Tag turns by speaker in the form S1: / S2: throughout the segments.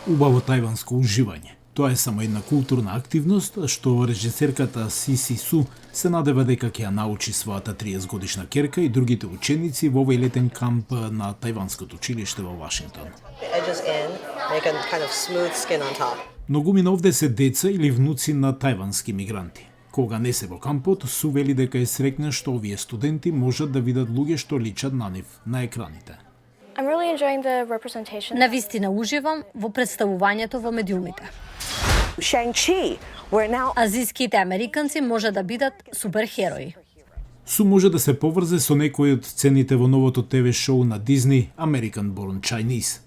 S1: Убаво тајванско уживање. Тоа е само една културна активност што режисерката Сиси Су се надева дека ќе ја научи својата 30-годишна керка и другите ученици во овој летен камп на тајванското училиште во Вашингтон. Многумина овде се деца или внуци на тајвански мигранти. Кога не се во кампот, Су вели дека е среќна што овие студенти можат да видат луѓе што личат на нив на екраните.
S2: Навистина уживам во представувањето во медиумите. Азиските американци може да бидат суперхерои.
S1: Су може да се поврзе со некои од сцените во новото ТВ шоу на Дизни American Born Chinese.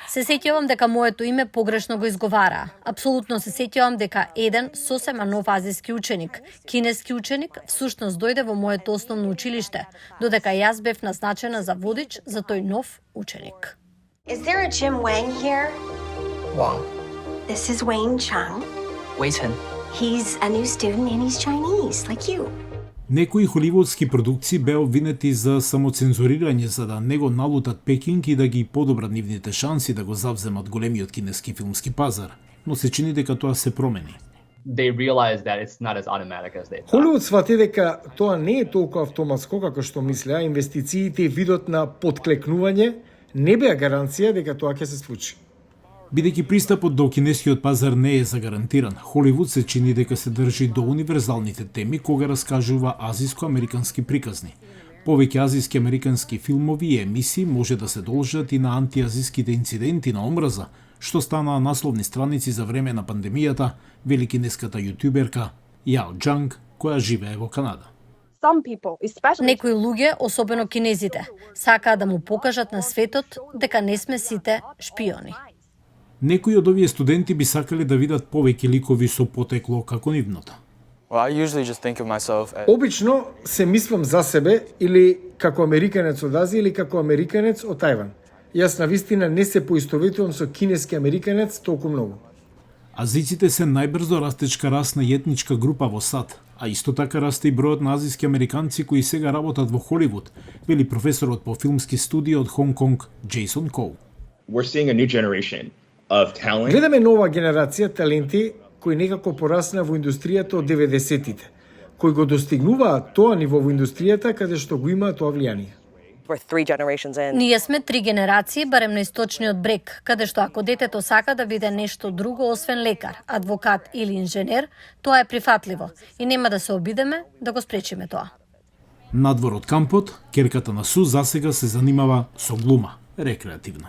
S2: Се сеќавам дека моето име погрешно го изговара. Апсолутно се сеќавам дека еден сосема нов азиски ученик, кинески ученик, всушност дојде во моето основно училиште, додека јас бев назначена за водич за тој нов ученик.
S3: Is there a Jim Wang here?
S4: Wang.
S3: This is Wayne Chung.
S4: Wei Chen.
S3: He's a new student and he's Chinese, like you.
S1: Некои холивудски продукции беа обвинети за самоцензурирање за да не го налутат Пекинг и да ги подобрат нивните шанси да го завземат големиот кинески филмски пазар, но се чини дека тоа се промени.
S5: Холивуд свати дека тоа не е толку автоматско како што мислеа, инвестициите и видот на подклекнување не беа гаранција дека тоа ќе се случи.
S1: Бидејќи пристапот до кинескиот пазар не е загарантиран, Холивуд се чини дека се држи до универзалните теми кога раскажува азиско-американски приказни. Повеќе азиски-американски филмови и емисии може да се должат и на антиазиските инциденти на омраза, што стана насловни страници за време на пандемијата, вели кинеската јутуберка Јао Джанг, која живее во Канада.
S2: Некои луѓе, особено кинезите, сакаат да му покажат на светот дека не сме сите шпиони.
S1: Некои од овие студенти би сакале да видат повеќе ликови со потекло како нивното.
S5: Обично се мислам за себе или како американец од Азија или како американец од Тајван. Јас навистина не се поистоветувам со кинески американец толку многу.
S1: Азиците се најбрзо растечка расна и етничка група во САД, а исто така расте и бројот на азиски американци кои сега работат во Холивуд, вели професорот по филмски студии од Хонг Конг Джейсон Коу.
S5: Гледаме нова генерација таленти кои некако порасна во индустријата од 90-тите, кои го достигнуваат тоа ниво во индустријата каде што го има тоа влијание.
S2: Ние сме 3 генерации барем на источниот брег, каде што ако детето сака да биде нешто друго освен лекар, адвокат или инженер, тоа е прифатливо и нема да се обидеме да го спречиме тоа.
S1: Надвор од кампот, керката на Су засега се занимава со глума, рекреативно.